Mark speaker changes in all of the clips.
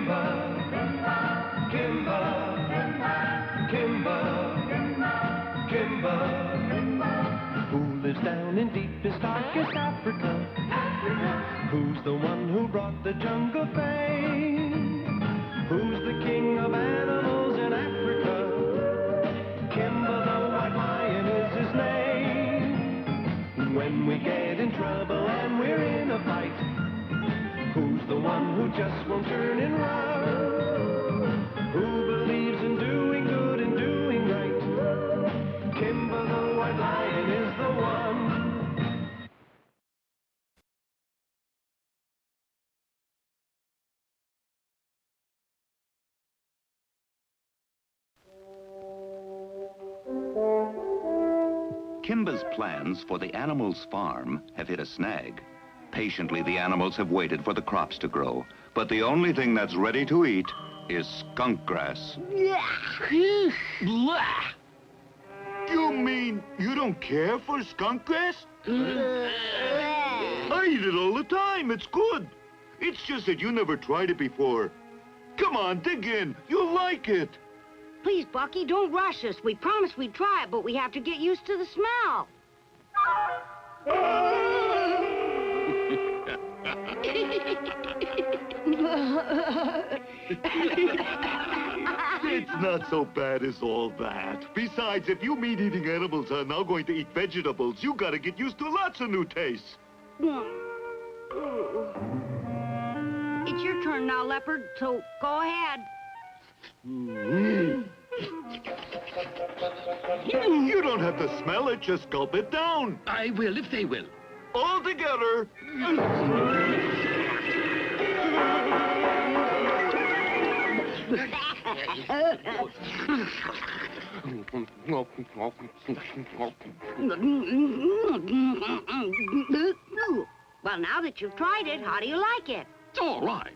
Speaker 1: Kimba, Kimba, Kimba, Kimba. Who lives down in deepest, darkest Africa? Who's the one who brought the jungle fame? Who's the king of animals in Africa? Kimba the white lion is his name. When we get in trouble and we're in a fight, who's the one who just won't turn and run? Who believes in doing good and doing right? Kimba the white lion is the one.
Speaker 2: Kimba's plans for the animals' farm have hit a snag. Patiently, the animals have waited for the crops to grow, but the only thing that's ready to eat is skunk grass.
Speaker 3: You mean you don't care for skunk grass? I eat it all the time. It's good. It's just that you never tried it before. Come on, dig in. You'll like it.
Speaker 4: Please, Bucky, don't rush us. We promised we'd try it, but we have to get used to the smell.
Speaker 3: It's not so bad as all that. Besides, if you meat-eating animals are now going to eat vegetables, you gotta get used to lots of new tastes.
Speaker 4: It's your turn now, Leopard, so go ahead.
Speaker 3: You don't have to smell it, just gulp it down.
Speaker 5: I will if they will.
Speaker 3: All together.
Speaker 4: Well, now that you've tried it, how do you like it?
Speaker 5: It's all right.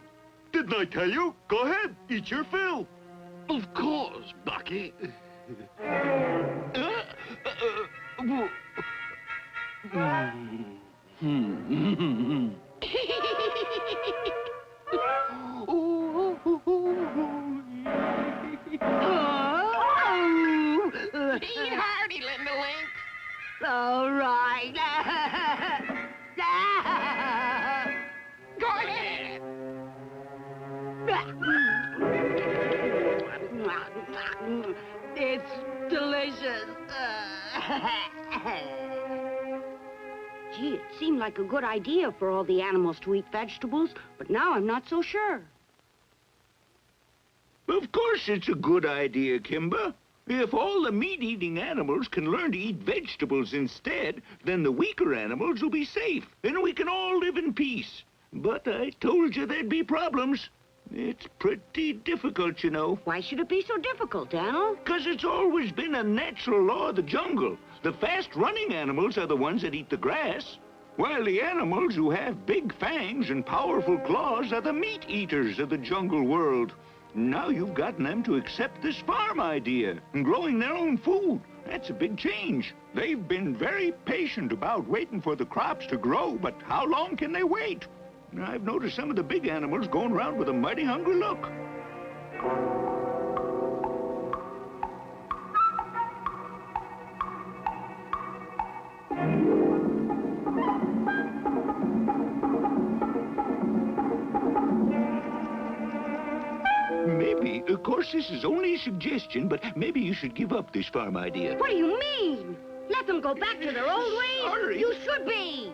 Speaker 3: Didn't I tell you? Go ahead, eat your fill.
Speaker 5: Of course, Bucky.
Speaker 6: Eat hearty, Linda Link.
Speaker 4: All right.
Speaker 6: Go ahead.
Speaker 4: It's delicious. Gee, it seemed like a good idea for all the animals to eat vegetables, but now I'm not so sure.
Speaker 7: Of course it's a good idea, Kimba. If all the meat-eating animals can learn to eat vegetables instead, then the weaker animals will be safe, and we can all live in peace. But I told you there'd be problems. It's pretty difficult, you know.
Speaker 4: Why should it be so difficult, Daniel?
Speaker 7: 'Cause it's always been a natural law of the jungle. The fast-running animals are the ones that eat the grass, while the animals who have big fangs and powerful claws are the meat-eaters of the jungle world. Now you've gotten them to accept this farm idea and growing their own food. That's a big change. They've been very patient about waiting for the crops to grow, but how long can they wait? I've noticed some of the big animals going around with a mighty hungry look. Maybe, of course this is only a suggestion, but maybe you should give up this farm idea.
Speaker 4: What do you mean? Let them go back to their old ways?
Speaker 7: Sorry.
Speaker 4: You should be.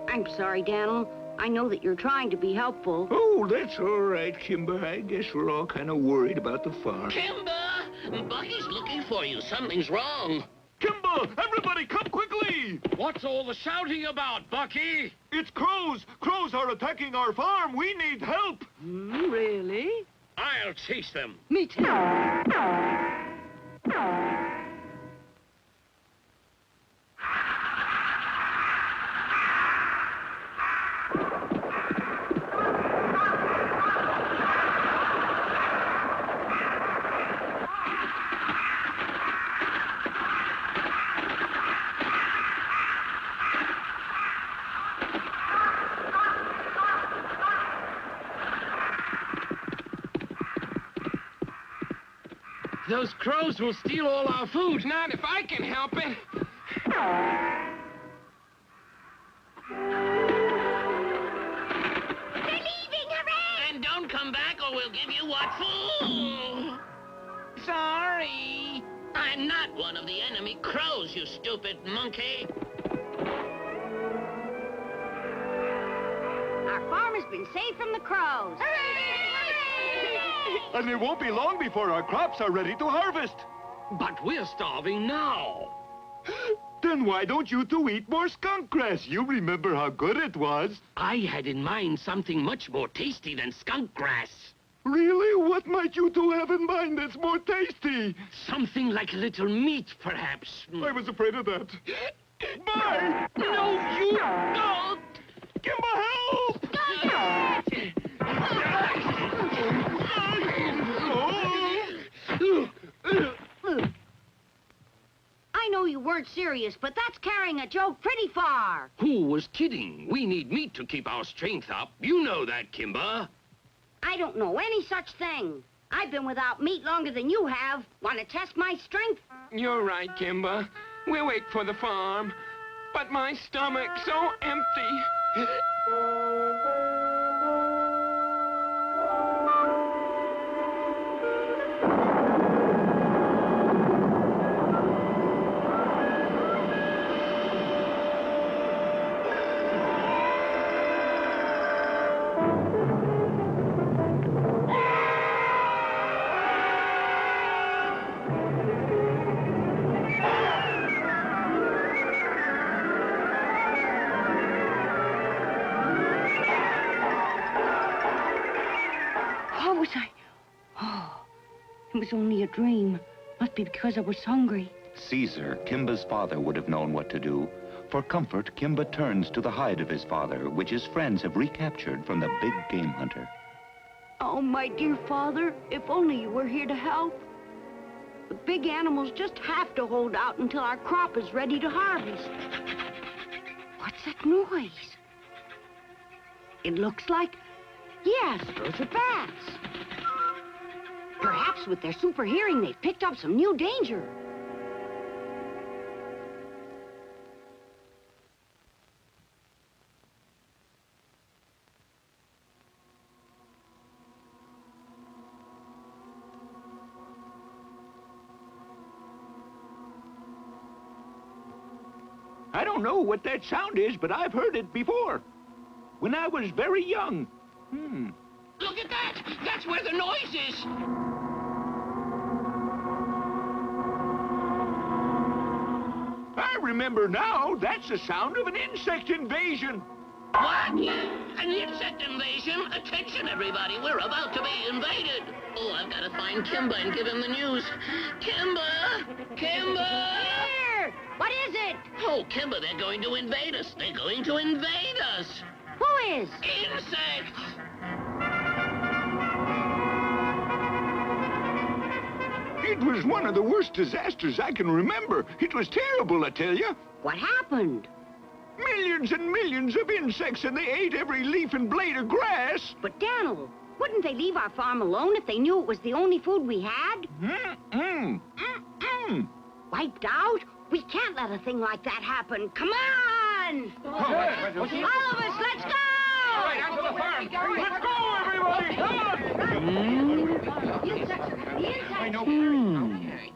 Speaker 4: I'm sorry, Daniel. I know that you're trying to be helpful.
Speaker 7: Oh, that's all right, Kimba. I guess we're all kind of worried about the farm.
Speaker 6: Kimba, Bucky's looking for you. Something's wrong.
Speaker 3: Kimba, everybody come quickly!
Speaker 5: What's all the shouting about, Bucky?
Speaker 3: It's crows. Crows are attacking our farm. We need help.
Speaker 4: Really?
Speaker 5: I'll chase them.
Speaker 4: Me too.
Speaker 5: Those crows will steal all our food.
Speaker 8: Not if I can help it.
Speaker 4: They're leaving, hooray!
Speaker 6: And don't come back or we'll give you what for.
Speaker 8: Sorry.
Speaker 6: I'm not one of the enemy crows, you stupid monkey.
Speaker 4: Our farm has been saved from the crows.
Speaker 3: And it won't be long before our crops are ready to harvest.
Speaker 5: But we're starving now.
Speaker 3: Then why don't you two eat more skunk grass? You remember how good it was.
Speaker 5: I had in mind something much more tasty than skunk grass.
Speaker 3: Really? What might you two have in mind that's more tasty?
Speaker 5: Something like a little meat, perhaps.
Speaker 3: I was afraid of that. Bye!
Speaker 5: No, you don't!
Speaker 3: Kimba, help!
Speaker 4: I know you weren't serious, but that's carrying a joke pretty far.
Speaker 5: Who was kidding? We need meat to keep our strength up. You know that, Kimba.
Speaker 4: I don't know any such thing. I've been without meat longer than you have. Want to test my strength?
Speaker 8: You're right, Kimba. We'll wait for the farm. But my stomach's so empty.
Speaker 4: What was I? Oh, it was only a dream. Must be because I was hungry.
Speaker 2: Caesar, Kimba's father, would have known what to do. For comfort, Kimba turns to the hide of his father, which his friends have recaptured from the big game hunter.
Speaker 4: Oh, my dear father, if only you were here to help. The big animals just have to hold out until our crop is ready to harvest. What's that noise? It looks like... Yes, those are bats. Perhaps with their super hearing, they've picked up some new danger.
Speaker 7: I don't know what that sound is, but I've heard it before. When I was very young.
Speaker 6: Look at that! That's where the noise is!
Speaker 7: I remember now. That's the sound of an insect invasion.
Speaker 6: What? An insect invasion? Attention, everybody. We're about to be invaded. Oh, I've got to find Kimba and give him the news. Kimba! Kimba!
Speaker 4: Here! What is it?
Speaker 6: Oh, Kimba, they're going to invade us. They're going to invade us.
Speaker 4: Who is?
Speaker 6: Insects!
Speaker 7: It was one of the worst disasters I can remember. It was terrible, I tell you.
Speaker 4: What happened?
Speaker 7: Millions and millions of insects, and they ate every leaf and blade of grass.
Speaker 4: But, Daniel, wouldn't they leave our farm alone if they knew it was the only food we had? Wiped out? We can't let a thing like that happen. Come on! All of us, let's go!
Speaker 8: All right, out to the farm. Let's go, everybody! Come on!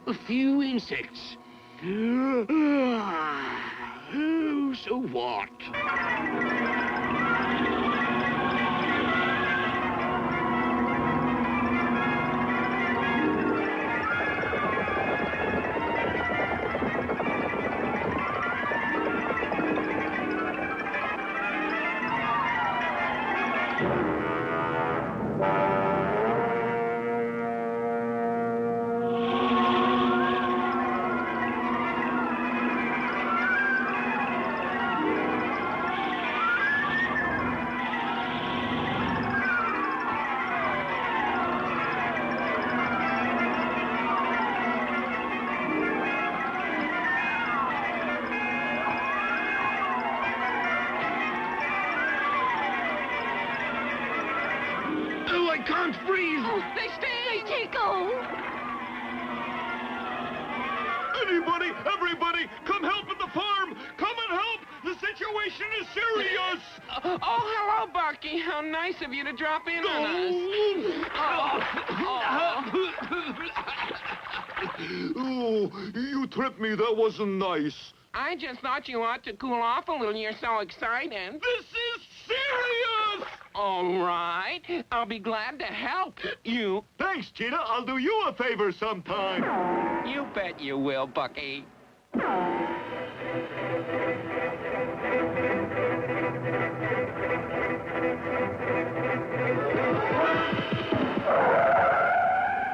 Speaker 5: A few insects. Oh, so what? Oh, I can't breathe.
Speaker 4: They tickle.
Speaker 3: Anybody, everybody, come help at the farm! Come and help! The situation is serious!
Speaker 8: Oh, hello, Bucky. How nice of you to drop in on us.
Speaker 3: Oh, you tripped me. That wasn't nice.
Speaker 8: I just thought you ought to cool off a little. You're so excited.
Speaker 3: This is serious!
Speaker 8: All right. I'll be glad to help you.
Speaker 3: Thanks, Cheetah. I'll do you a favor sometime.
Speaker 8: You bet you will, Bucky.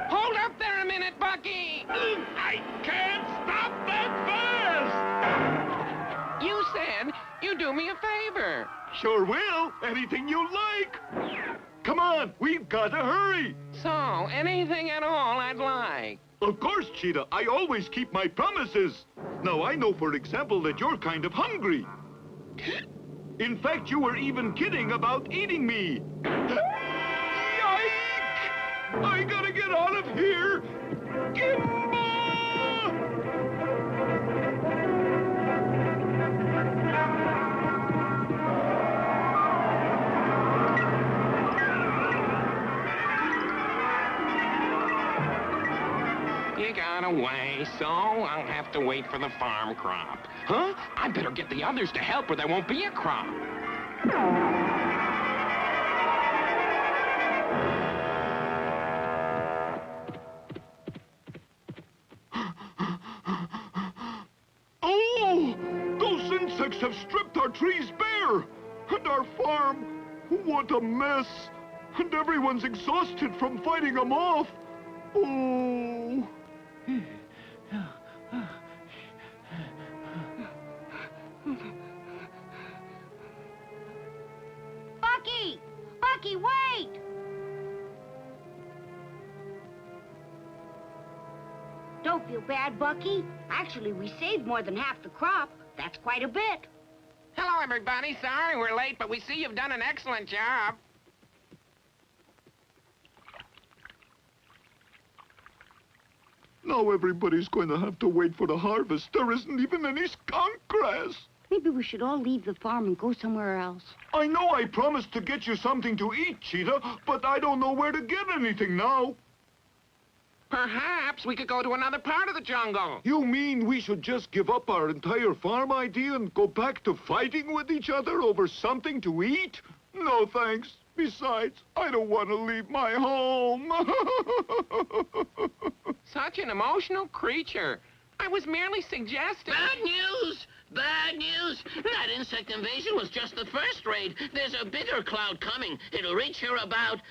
Speaker 8: Hold up there a minute, Bucky.
Speaker 3: I can't stop that fast!
Speaker 8: You said you'd do me a favor.
Speaker 3: Sure will. Anything you like. Come on, we've got to hurry.
Speaker 8: So, anything at all I'd like.
Speaker 3: Of course, Cheetah. I always keep my promises. Now, I know, for example, that you're kind of hungry. In fact, you were even kidding about eating me. Yike! I gotta get out of here. Kimba!
Speaker 8: You got away, so I'll have to wait for the farm crop. Huh? I better get the others to help or there won't be a crop.
Speaker 3: Oh! Those insects have stripped our trees bare! And our farm! What a mess! And everyone's exhausted from fighting them off! Oh!
Speaker 4: Bucky! Bucky, wait! Don't feel bad, Bucky. Actually, we saved more than half the crop. That's quite a bit.
Speaker 8: Hello, everybody. Sorry we're late, but we see you've done an excellent job.
Speaker 3: Now everybody's going to have to wait for the harvest. There isn't even any skunk grass.
Speaker 4: Maybe we should all leave the farm and go somewhere else.
Speaker 3: I know I promised to get you something to eat, Cheetah, but I don't know where to get anything now.
Speaker 8: Perhaps we could go to another part of the jungle.
Speaker 3: You mean we should just give up our entire farm idea and go back to fighting with each other over something to eat? No, thanks. Besides, I don't want to leave my home.
Speaker 8: Such an emotional creature. I was merely suggesting...
Speaker 6: Bad news! Bad news! That insect invasion was just the first raid. There's a bigger cloud coming. It'll reach here about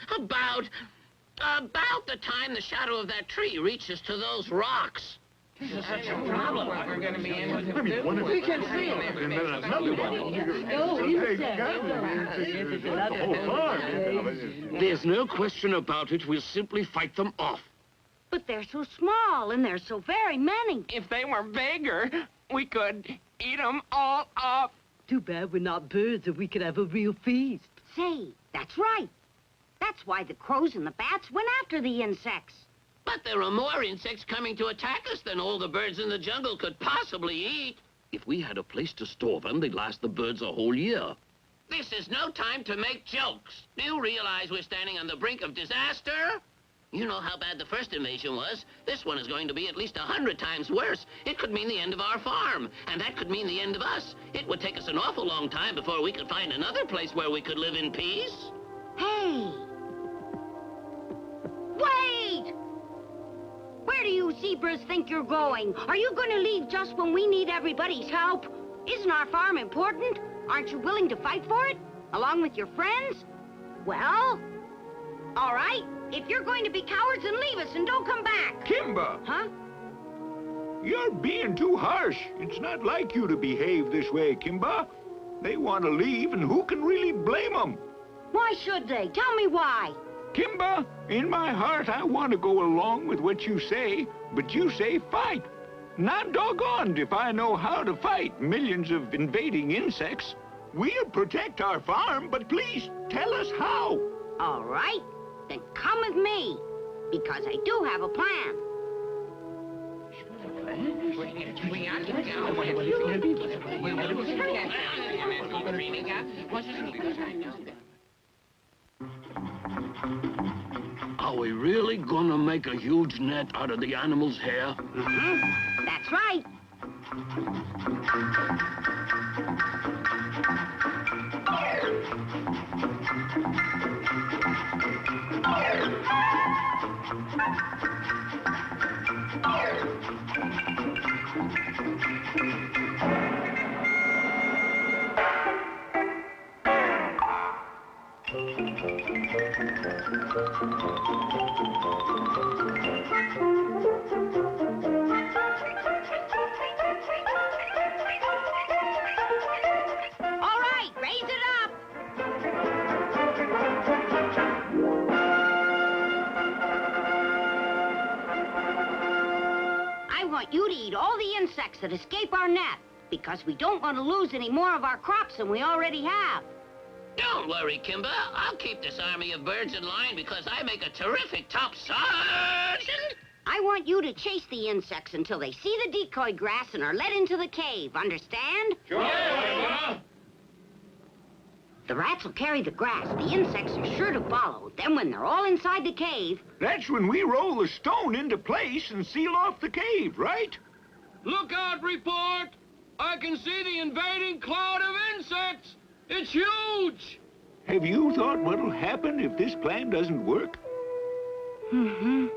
Speaker 6: the time the shadow of that tree reaches to those rocks.
Speaker 8: Such a problem. We're going to be able to
Speaker 3: We can see it. And then another one.
Speaker 5: There's no question about it. We'll simply fight them off.
Speaker 4: But they're so small, and there's so very many.
Speaker 8: If they were bigger, we could eat them all up.
Speaker 9: Too bad we're not birds, or we could have a real feast.
Speaker 4: Say, that's right. That's why the crows and the bats went after the insects.
Speaker 6: But there are more insects coming to attack us than all the birds in the jungle could possibly eat.
Speaker 5: If we had a place to store them, they'd last the birds a whole year.
Speaker 6: This is no time to make jokes. Do you realize we're standing on the brink of disaster? You know how bad the first invasion was. This one is going to be at least 100 times worse. It could mean the end of our farm, and that could mean the end of us. It would take us an awful long time before we could find another place where we could live in peace.
Speaker 4: Hey! Wait! Where do you zebras think you're going? Are you going to leave just when we need everybody's help? Isn't our farm important? Aren't you willing to fight for it? Along with your friends? Well, all right. If you're going to be cowards, then leave us and don't come back.
Speaker 7: Kimba!
Speaker 4: Huh?
Speaker 7: You're being too harsh. It's not like you to behave this way, Kimba. They want to leave, and who can really blame them?
Speaker 4: Why should they? Tell me why.
Speaker 7: Kimba, in my heart, I want to go along with what you say, but you say fight. Not doggoned if I know how to fight millions of invading insects. We'll protect our farm, but please tell us how.
Speaker 4: All right. Then come with me, because I do have a plan.
Speaker 8: We are to go.
Speaker 5: Are we really gonna make a huge net out of the animal's hair?
Speaker 4: Mm-hmm. That's right. All right, raise it up. I want you to eat all the insects that escape our net, because we don't want to lose any more of our crops than we already have.
Speaker 6: Don't worry, Kimba. I'll keep this army of birds in line because I make a terrific top sergeant.
Speaker 4: I want you to chase the insects until they see the decoy grass and are led into the cave, understand?
Speaker 3: Sure.
Speaker 4: The rats will carry the grass. The insects are sure to follow. Then when they're all inside the cave...
Speaker 7: That's when we roll the stone into place and seal off the cave, right?
Speaker 5: Lookout report! I can see the invading cloud of insects! It's huge!
Speaker 7: Have you thought what'll happen if this plan doesn't work?
Speaker 4: Mm-hmm.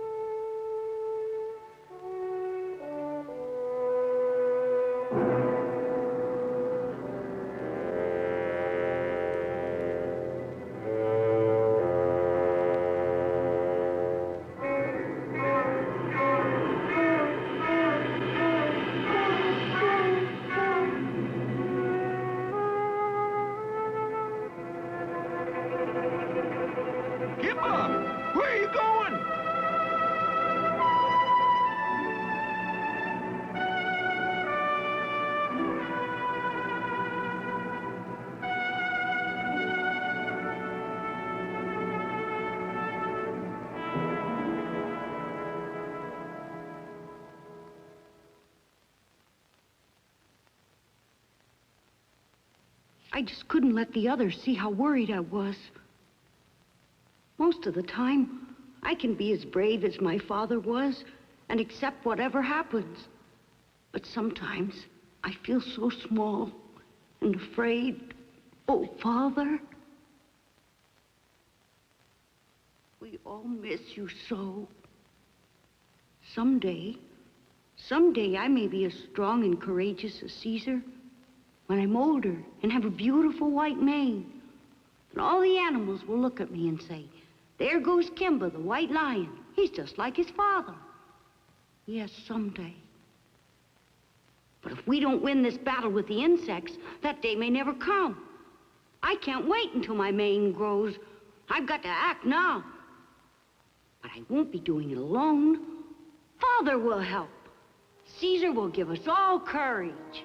Speaker 7: Kimba, where are you going?
Speaker 4: I just couldn't let the others see how worried I was. Most of the time, I can be as brave as my father was and accept whatever happens. But sometimes I feel so small and afraid. Oh, Father, we all miss you so. Someday I may be as strong and courageous as Caesar when I'm older and have a beautiful white mane. And all the animals will look at me and say, there goes Kimba, the white lion. He's just like his father. Yes, someday. But if we don't win this battle with the insects, that day may never come. I can't wait until my mane grows. I've got to act now. But I won't be doing it alone. Father will help. Caesar will give us all courage.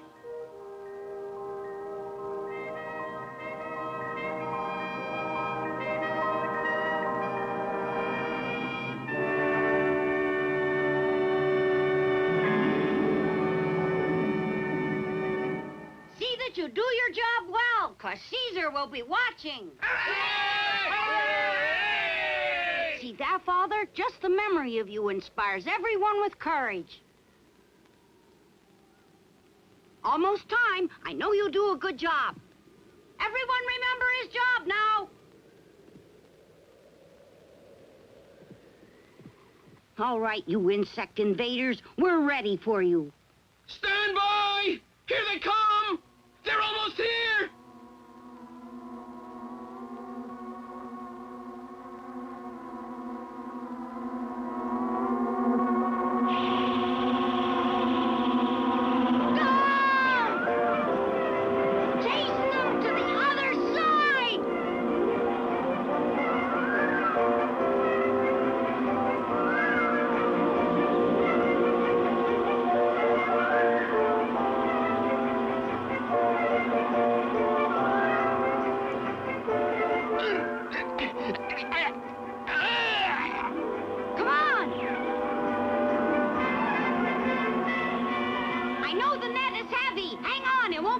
Speaker 4: You do your job well, 'cause Caesar will be watching. Hooray! See that, Father? Just the memory of you inspires everyone with courage. Almost time. I know you'll do a good job. Everyone remember his job now. All right, you insect invaders. We're ready for you.
Speaker 5: Stand by! Here they come! They're almost here!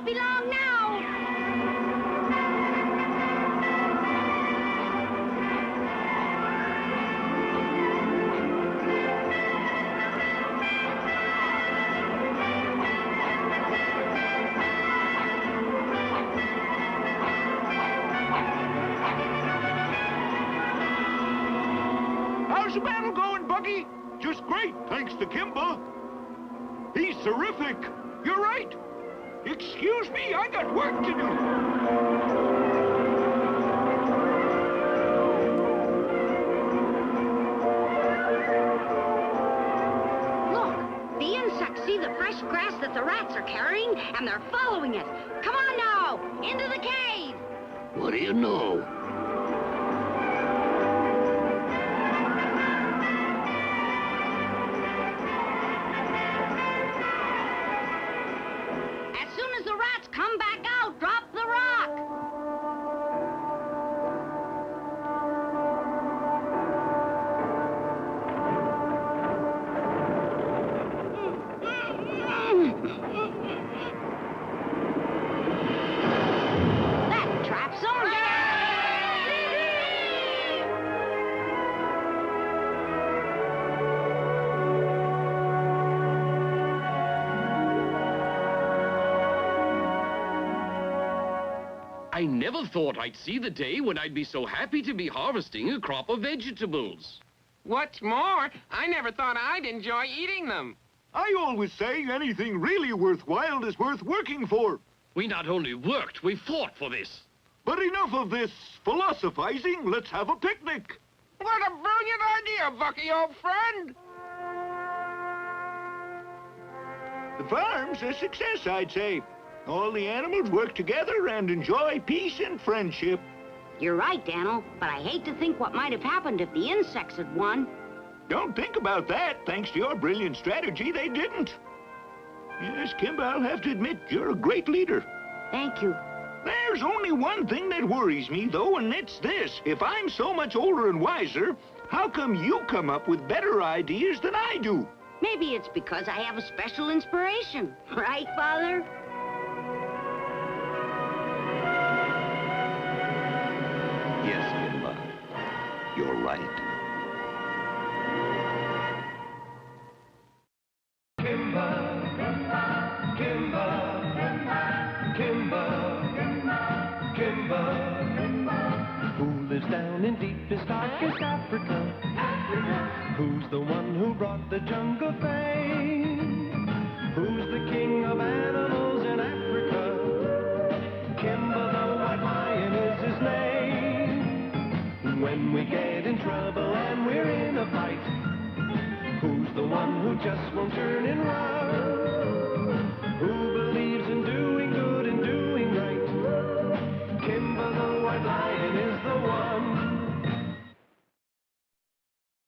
Speaker 4: won't be long now.
Speaker 3: How's the battle going, Bucky? Just great, thanks to Kimba. He's terrific. You're right. Excuse me, I got work to do.
Speaker 4: Look, the insects see the fresh grass that the rats are carrying, and they're following it. Come on now, into the cave.
Speaker 6: What do you know?
Speaker 4: As soon as the rats come back out, drop the rock. That traps them.
Speaker 5: I never thought I'd see the day when I'd be so happy to be harvesting a crop of vegetables.
Speaker 8: What's more, I never thought I'd enjoy eating them.
Speaker 3: I always say anything really worthwhile is worth working for.
Speaker 5: We not only worked, we fought for this.
Speaker 3: But enough of this philosophizing. Let's have a picnic.
Speaker 8: What a brilliant idea, Bucky, old friend.
Speaker 7: The farm's a success, I'd say. All the animals work together and enjoy peace and friendship.
Speaker 4: You're right, Daniel, but I hate to think what might have happened if the insects had won.
Speaker 7: Don't think about that. Thanks to your brilliant strategy, they didn't. Yes, Kimba, I'll have to admit, you're a great leader.
Speaker 4: Thank you.
Speaker 7: There's only one thing that worries me, though, and it's this. If I'm so much older and wiser, how come you come up with better ideas than I do?
Speaker 4: Maybe it's because I have a special inspiration. Right, Father?
Speaker 2: Yes, Kimba. You're right.
Speaker 1: Kimba, Kimba, Kimba, Kimba. Who lives down in deepest, darkest Africa? Who's the one who brought the jungle fame? Who's the king of animals in Africa? Kimba the white lion is his name. When we get in trouble and we're in a fight, who's the one who just won't turn and run?